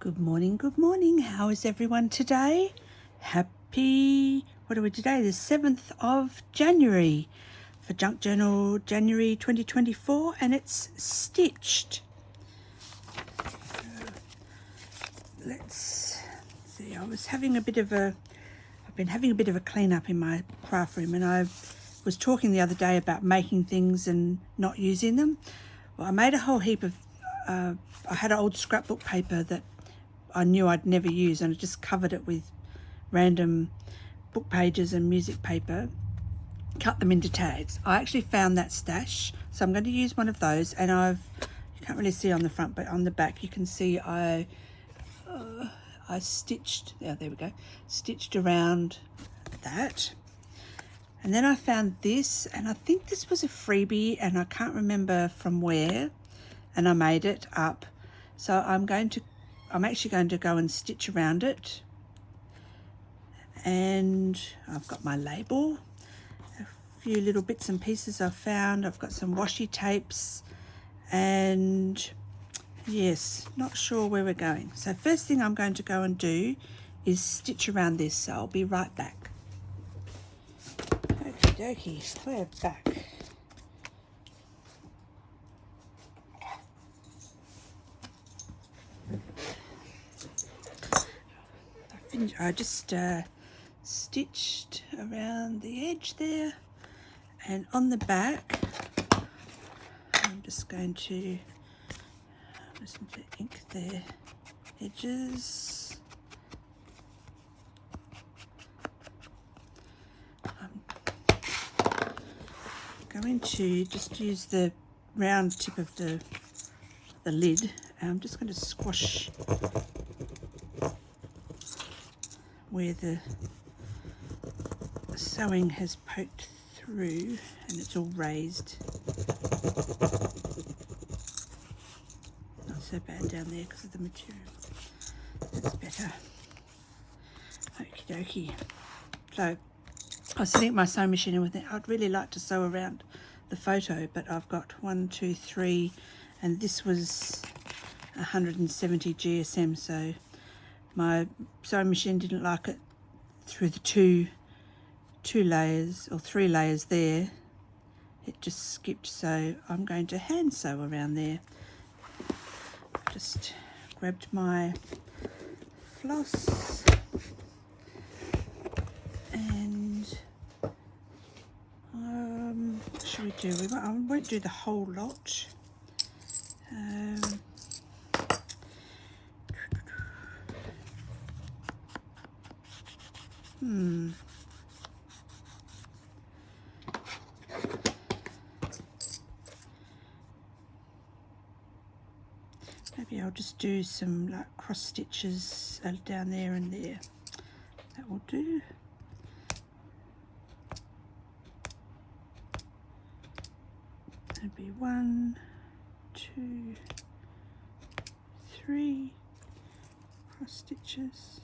Good morning. How is everyone today? Happy, what are we today? The 7th of January for Junk Journal, January 2024, and it's stitched. Let's see, I've been having a bit of a clean up in my craft room, and I was talking the other day about making things and not using them. Well, I made a whole heap of, I had an old scrapbook paper that I knew I'd never use, and I just covered it with random book pages and music paper, cut them into tags. I actually found that stash, so I'm going to use one of those, and you can't really see on the front, but on the back you can see I stitched, there we go, stitched around that. And then I found this, and I think this was a freebie, and I can't remember from where, and I made it up. So I'm actually going to go and stitch around it. And I've got my label, a few little bits and pieces I've found. I've got some washi tapes, and yes, not sure where we're going. So first thing I'm going to go and do is stitch around this, so I'll be right back. Okie dokie, we're back. I just stitched around the edge there, and on the back I'm just going to ink the edges. I'm going to just use the round tip of the lid, and I'm just going to squash where the sewing has poked through and it's all raised. Not so bad down there because of the material. That's better. Okie dokie. So I was sitting at my sewing machine and thinking I'd really like to sew around the photo, but I've got 1, 2, 3, and this was 170 GSM, so my sewing machine didn't like it through the two layers or 3 layers there. It just skipped, so I'm going to hand sew around there. Just grabbed my floss and what should we do? I won't do the whole lot. Maybe I'll just do some like cross stitches down there and there. That will do. That'd be 1, 2, 3 cross stitches.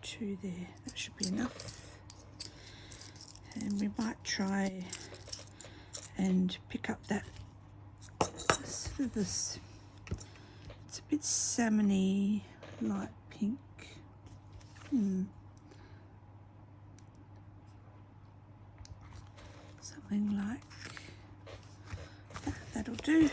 2 there. That should be enough. And we might try and pick up that sort of this, it's a bit salmony, light pink. Something like that, that'll do.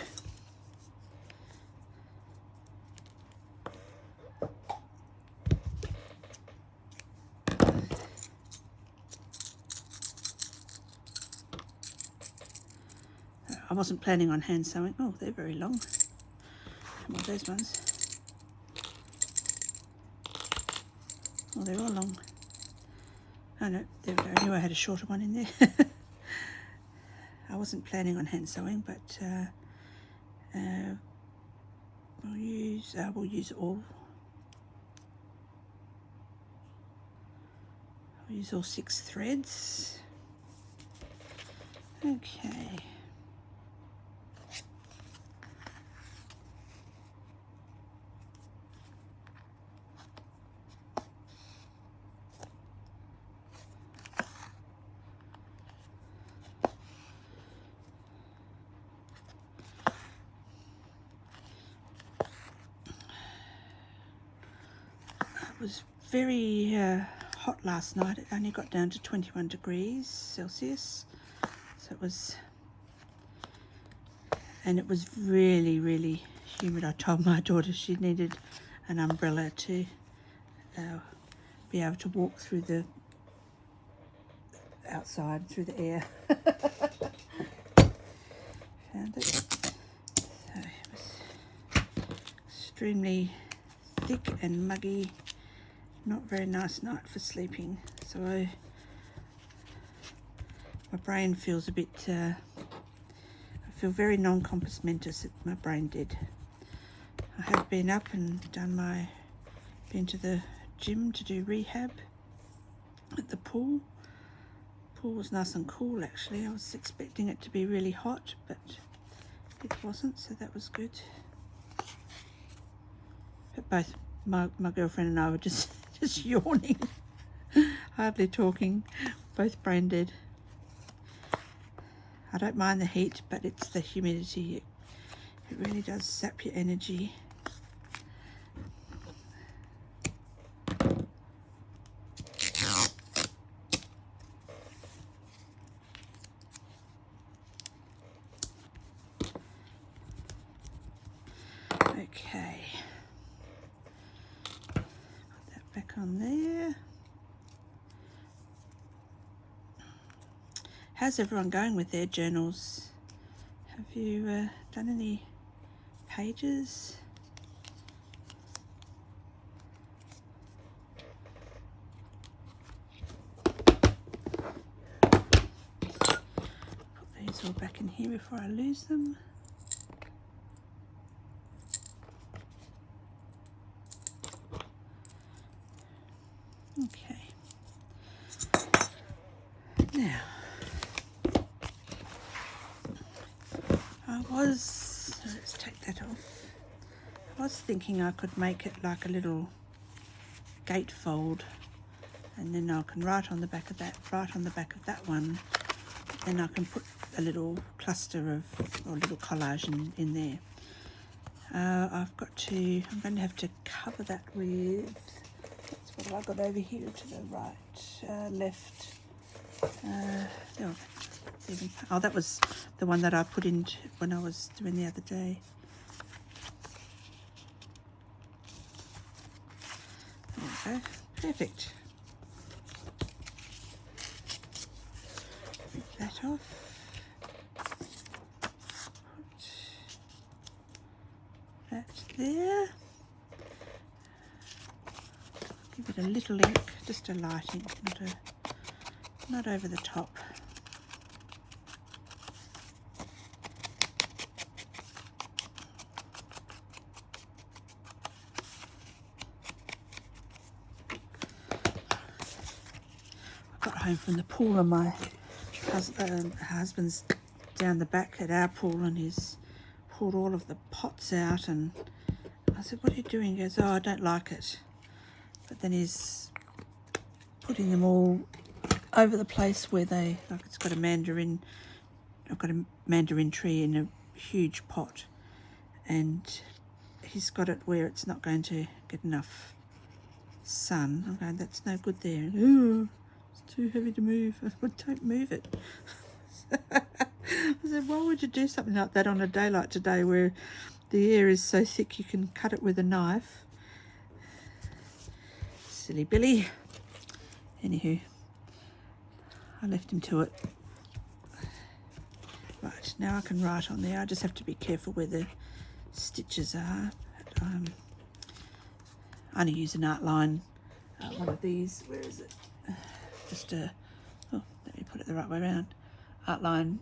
I wasn't planning on hand sewing. Oh, they're very long. Come on, those ones. Oh, they're all long. Oh no, there we go. I knew I had a shorter one in there. I wasn't planning on hand sewing, but we'll use all. I'll use all 6 threads. Okay. was very hot last night. It only got down to 21 degrees Celsius. So it was, and it was really, really humid. I told my daughter she needed an umbrella to be able to walk through the outside, through the air. Found it. So it was extremely thick and muggy. Not very nice night for sleeping. So my brain feels a bit, I feel very non-compos mentis, my brain did. I have been up and been to the gym to do rehab at the pool. Pool was nice and cool actually. I was expecting it to be really hot, but it wasn't, so that was good. But both my girlfriend and I were just yawning, hardly talking, both brain dead. I don't mind the heat, but it's the humidity. It really does sap your energy. Okay, put that back on there. How's everyone going with their journals? Have you done any pages? Put these all back in here before I lose them. Okay. Now, let's take that off. I was thinking I could make it like a little gatefold, and then I can write on the back of that, that one. Then I can put a little cluster or little collage in there. I'm going to have to cover that with, what have I got over here to the right, left? Oh, that was the one that I put in when I was doing the other day. There we go. Perfect. Take that off. Put that there. Give it a little ink, just a light ink, not over the top. I got home from the pool and my husband's down the back at our pool and he's pulled all of the pots out, and I said, "What are you doing?" He goes, "Oh, I don't like it." But then he's putting them all over the place where it's got a mandarin. I've got a mandarin tree in a huge pot, and he's got it where it's not going to get enough sun. I'm going, "That's no good there." "Oh, it's too heavy to move." I said, "Don't move it." I said, "Why would you do something like that on a day like today where the air is so thick you can cut it with a knife?" Silly Billy. Anywho, I left him to it. Right, now I can write on there. I just have to be careful where the stitches are. I only use an outline, one of these. Where is it? Just let me put it the right way around. Outline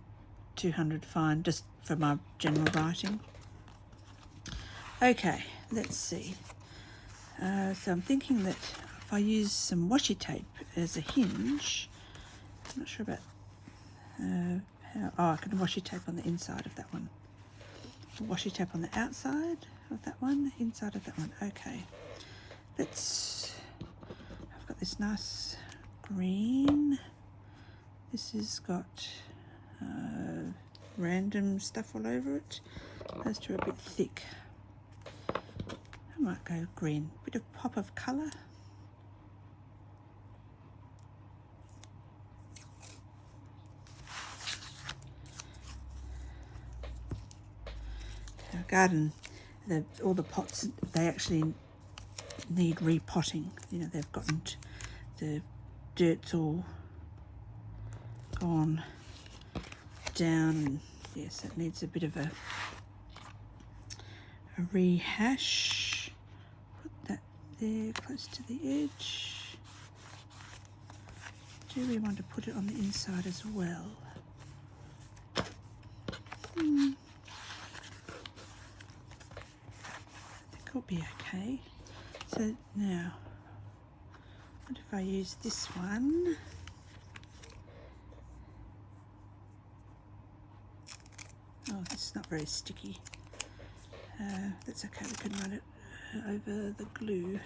200 fine, just for my general writing. Okay, let's see. So I'm thinking that if I use some washi tape as a hinge, I'm not sure about I can washi tape on the inside of that one. Washi tape on the outside of that one, inside of that one. Okay, I've got this nice green. This has got random stuff all over it. Those two are a bit thick. I might go green, bit of pop of colour. garden, all the pots, they actually need repotting. You know, they've gotten the dirt's all gone down, and yes, it needs a bit of a rehash. Put that there close to the edge. Do we want to put it on the inside as well? I think it'll be okay. So now, what if I use this one? Oh, it's not very sticky. That's okay, we can run it over the glue.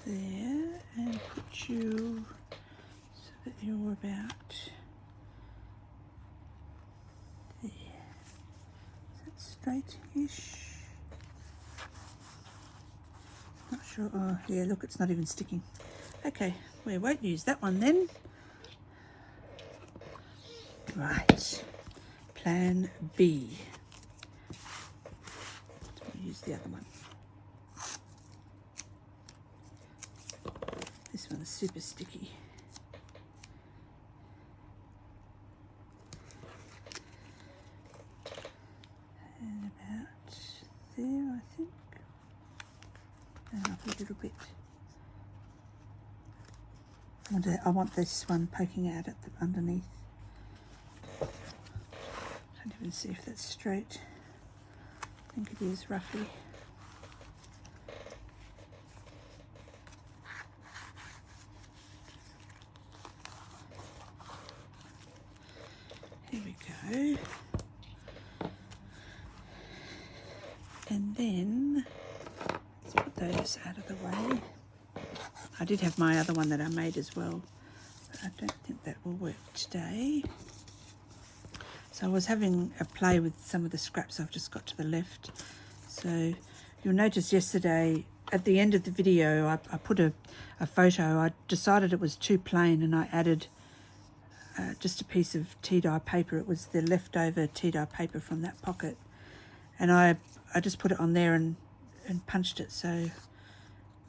There, and put you so that you're about there. Is that straight-ish? Not sure. Oh, yeah, look, it's not even sticking. Okay, we won't use that one then. Right, plan B. We'll use the other one. This one's super sticky. And about there, I think. And up a little bit. I want this one poking out at the underneath. Can't even see if that's straight. I think it is roughly. Here we go. And then let's put those out of the way. I did have my other one that I made as well, but I don't think that will work today. So I was having a play with some of the scraps I've just got to the left. So you'll notice yesterday at the end of the video I put a photo. I decided it was too plain and I added just a piece of tea dye paper. It was the leftover tea dye paper from that pocket, and I just put it on there and punched it. So,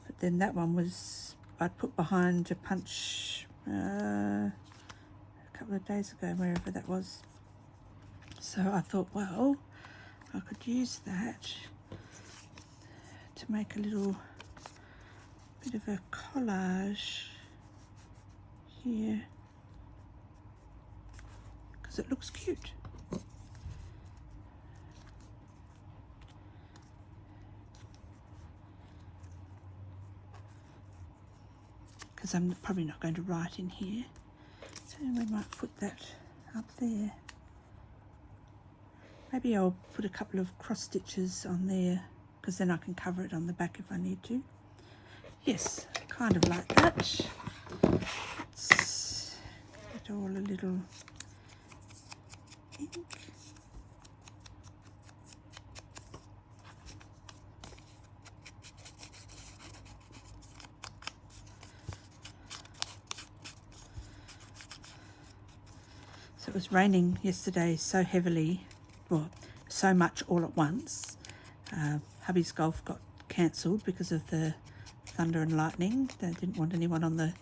but then that one was I'd put behind a punch a couple of days ago, wherever that was. So I thought, well, I could use that to make a little bit of a collage here, because it looks cute. Because I'm probably not going to write in here, so we might put that up there. Maybe I'll put a couple of cross stitches on there, because then I can cover it on the back if I need to. Yes, kind of like that. Let's get all a little ink. So it was raining yesterday so heavily, well, so much all at once. Hubby's golf got cancelled because of the thunder and lightning. They didn't want anyone on the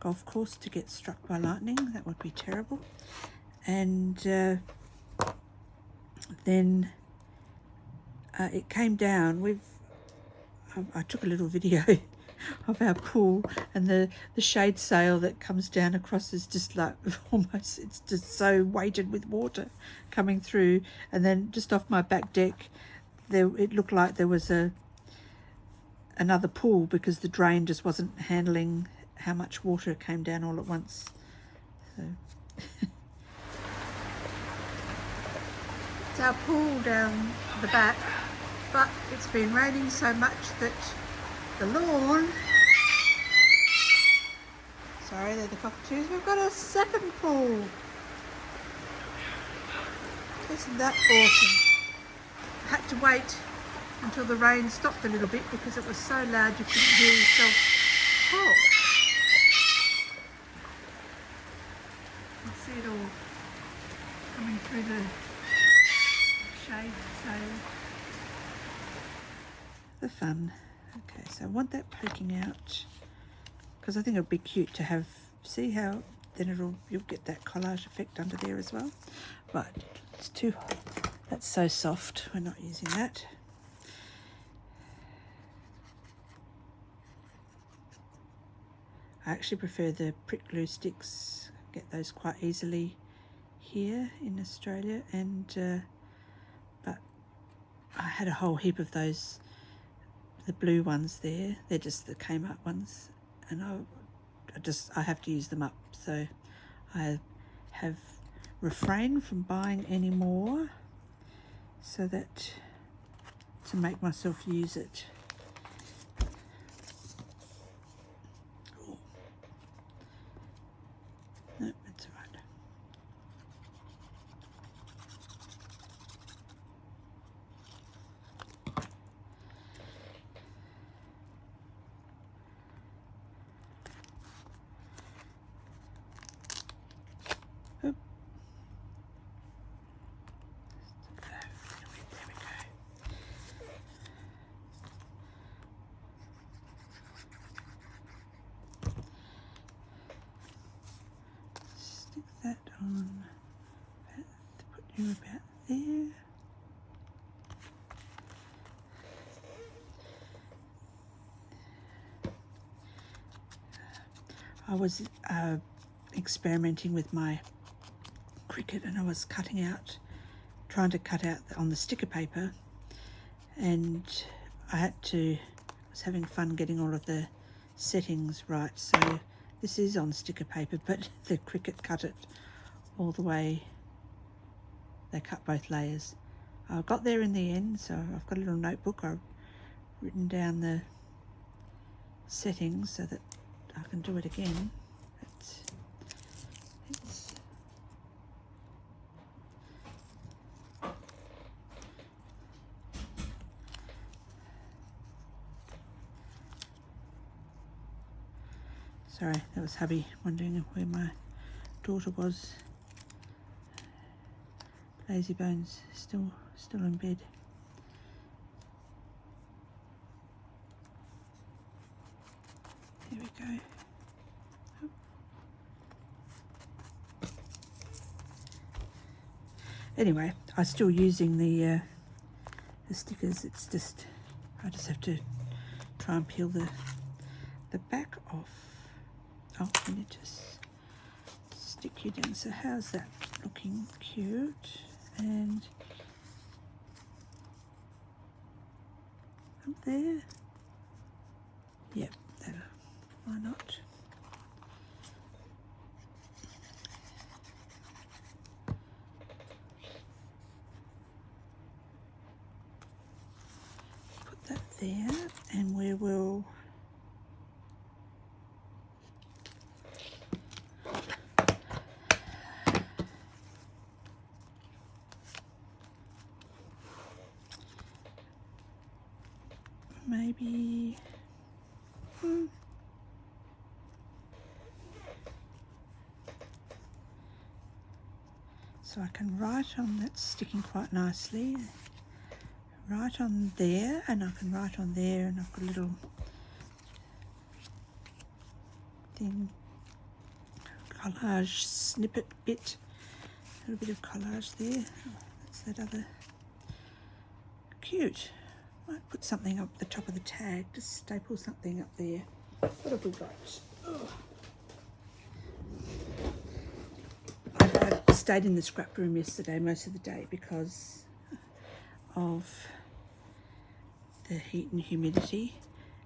golf course to get struck by lightning. That would be terrible. And then it came down. I took a little video of our pool, and the shade sail that comes down across is just like almost, it's just so weighted with water coming through. And then just off my back deck there, it looked like there was another pool, because the drain just wasn't handling how much water came down all at once. So it's our pool down the back, but it's been raining so much that the lawn, sorry, they're the cockatoos, we've got a second pool. Isn't that awesome? I had to wait until the rain stopped a little bit because it was so loud you couldn't hear yourself talk. You see it all coming through the shade, so the fun. Okay, so I want that poking out because I think it'll be cute to have, see how then you'll get that collage effect under there as well. Right, it's too hot. That's so soft, we're not using that. I actually prefer the prick glue sticks, get those quite easily here in Australia, and but I had a whole heap of those, the blue ones there, they're just the Kmart ones, and I have to use them up, so I have refrained from buying any more so that to make myself use it. No, that's all right. Oop. There we go. Stick that on, put you about there. I was experimenting with my Cricut, and I was trying to cut out on the sticker paper, and I was having fun getting all of the settings right. So this is on sticker paper, but the Cricut cut it all the way. They cut both layers. I got there in the end, so I've got a little notebook. I've written down the settings so that I can do it again. Sorry, that was hubby wondering where my daughter was. Lazy Bones still in bed. There we go. Anyway, I'm still using the stickers. It's just, I just have to try and peel the back off. Oh, let me just stick you down. So how's that looking? Cute. And up there. Yep, why not? Put that there, and we will maybe so I can write on, that's sticking quite nicely, right on there, and I can write on there, and I've got a little thing, collage snippet bit, a little bit of collage there. Oh, that's that other, cute. Might put something up the top of the tag, just staple something up there. What have we got? Oh. I stayed in the scrap room yesterday most of the day because of the heat and humidity.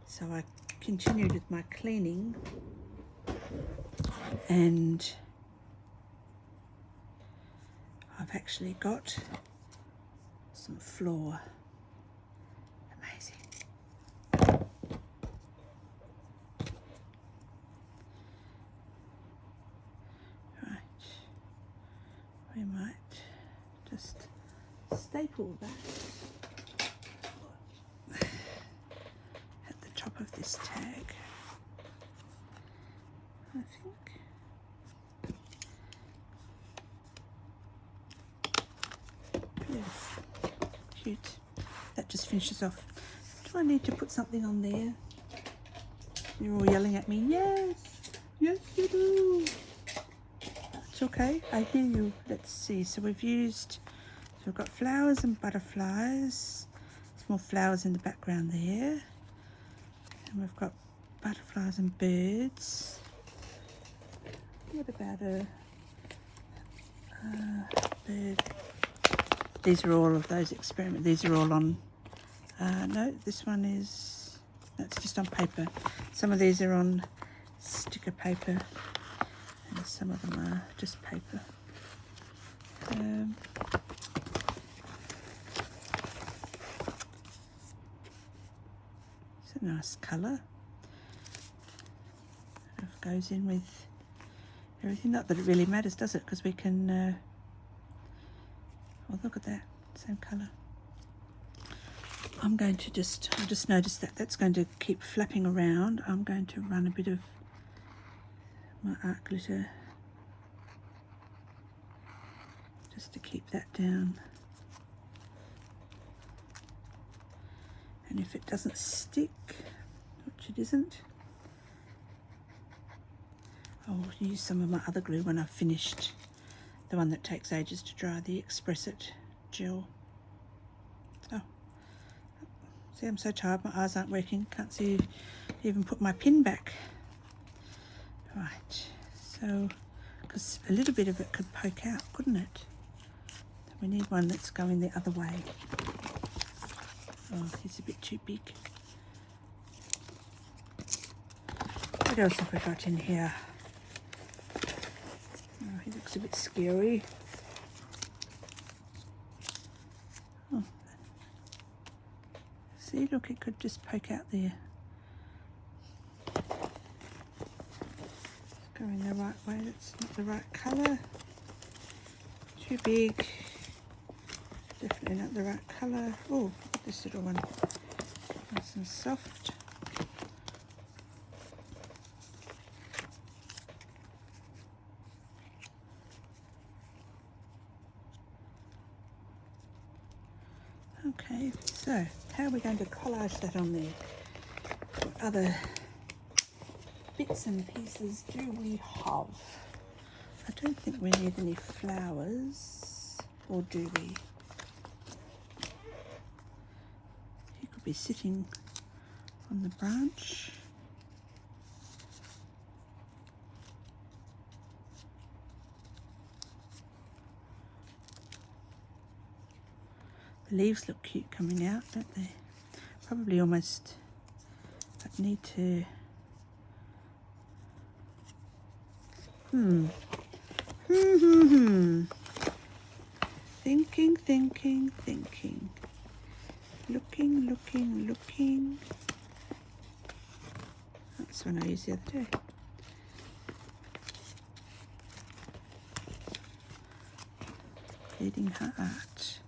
So I continued with my cleaning, and I've actually got some floor we might just staple that at the top of this tag, I think. Yes, cute. That just finishes off. Do I need to put something on there? You're all yelling at me. Yes, yes you do. That's okay, I hear you. Let's see, so we've got flowers and butterflies. Small flowers in the background there. And we've got butterflies and birds. What about a bird? These are all of those experiments. These are all on, no, this one is, that's just on paper. Some of these are on sticker paper and some of them are just paper. It's a nice colour. It goes in with everything. Not that it really matters, does it? Because we can, oh, look at that, same colour. I'm going to I just noticed that that's going to keep flapping around. I'm going to run a bit of my art glitter just to keep that down. And if it doesn't stick, which it isn't, I'll use some of my other glue when I've finished the one that takes ages to dry, the Express It gel. Oh, see, I'm so tired, my eyes aren't working, can't see even put my pin back. Right, so, because a little bit of it could poke out, couldn't it? We need one that's going the other way. Oh, he's a bit too big. What else have we got in here? Oh, he looks a bit scary. Oh. See, look, it could just poke out there. It's going the right way, that's not the right colour. Too big. Definitely not the right colour. Oh, look at this little one. Nice and soft. Okay, so how are we going to collage that on there? What other bits and pieces do we have? I don't think we need any flowers, or do we? He could be sitting on the branch. The leaves look cute coming out, don't they? Probably almost, but need to, Thinking, thinking, thinking. Looking, looking, looking. That's one I used the other day. Feeding her art.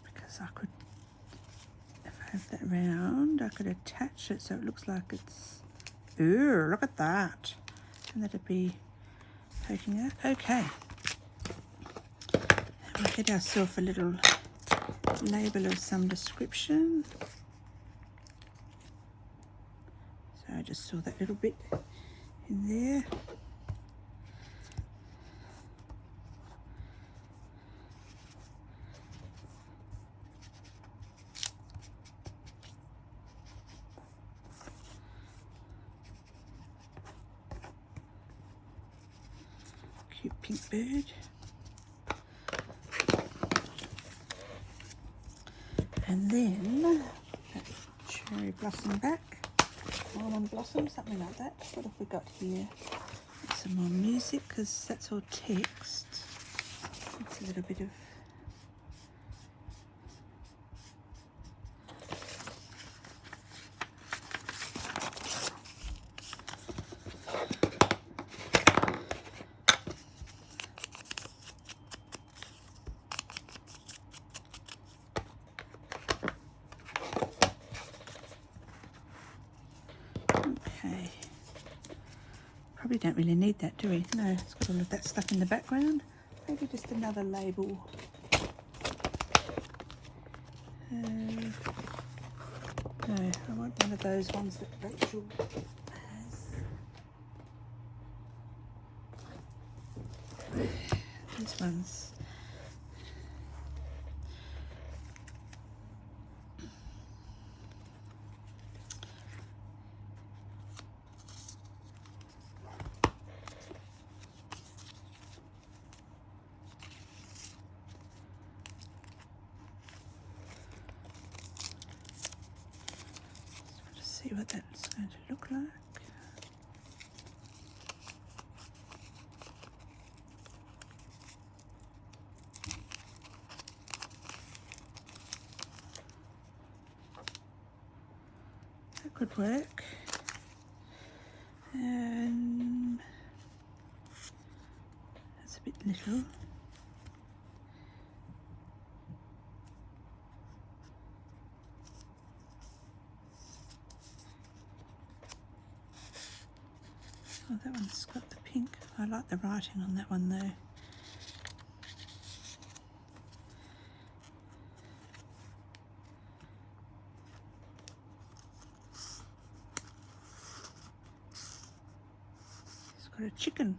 Because I could, if I have that round, I could attach it so it looks like it's, ooh, look at that. And that'd be poking out. Okay. We'll get ourselves a little label of some description. So I just saw that little bit in there. Cute pink bird. And then that cherry blossom back, almond blossom, something like that. What have we got here? Some more music, because that's all text. It's a little bit of don't really need that, do we? No, it's got all of that stuff in the background. Maybe just another label. No, I want one of those ones that Rachel has. These ones. See what that's going to look like. That could work. That's a bit little. Oh, that one's got the pink. I like the writing on that one though. It's got a chicken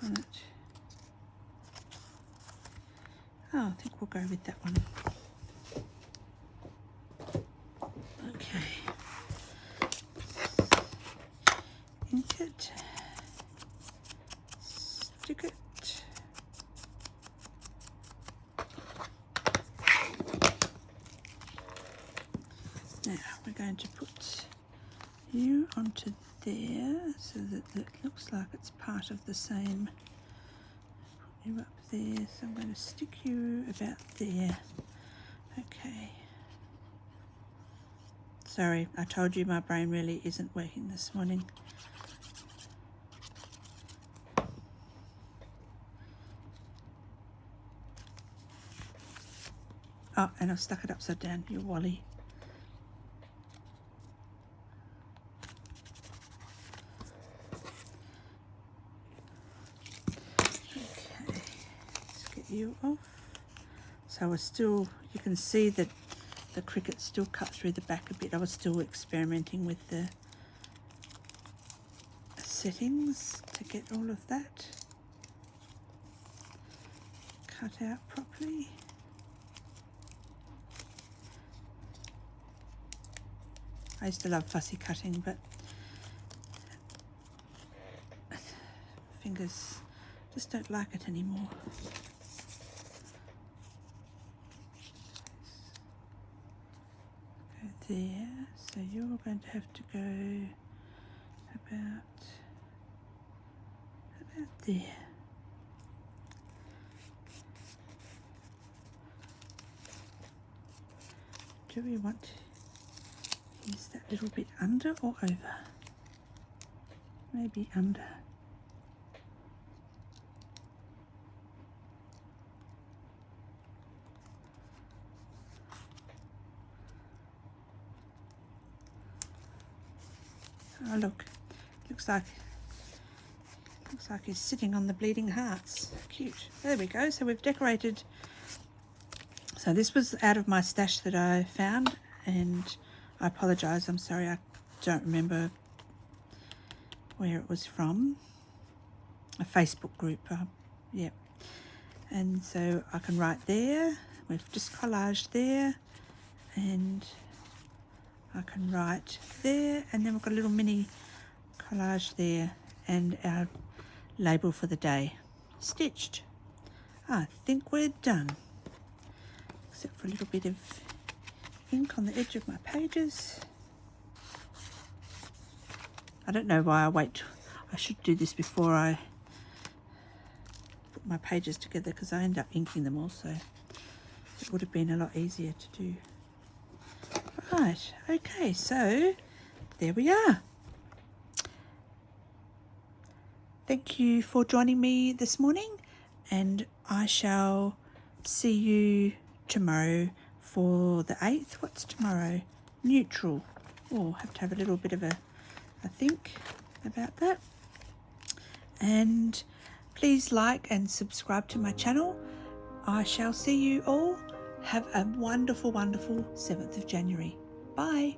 on it. Oh, I think we'll go with that one. Okay. Ink it. Stick it. Now we're going to put you onto there so that it looks like it's part of the same. Put you up there, so I'm going to stick you about there. Okay. Sorry, I told you my brain really isn't working this morning. Oh, and I've stuck it upside down, you Wally. Okay, let's get you off. So we're still, you can see that the cricket still cut through the back a bit. I was still experimenting with the settings to get all of that cut out properly. I used to love fussy cutting, but fingers just don't like it anymore. Go there, so you're going to have to go about there. Do we want to use that little bit under or over? Maybe under. Oh look, looks like he's sitting on the bleeding hearts. Cute. There we go. So we've decorated. So this was out of my stash that I found, and I apologise. I'm sorry, I don't remember where it was from. A Facebook group. Yeah. And so I can write there. We've just collaged there, and I can write there, and then we've got a little mini collage there, and our label for the day stitched. I think we're done, except for a little bit of ink on the edge of my pages. I don't know why I wait. I should do this before I put my pages together, because I end up inking them also. It would have been a lot easier to do. Right, okay, so there we are. Thank you for joining me this morning, and I shall see you tomorrow for the 8th. What's tomorrow? Neutral. Oh, have to have a little bit of a think about that. And please like and subscribe to my channel. I shall see you all. Have a wonderful, wonderful 7th of January. Bye.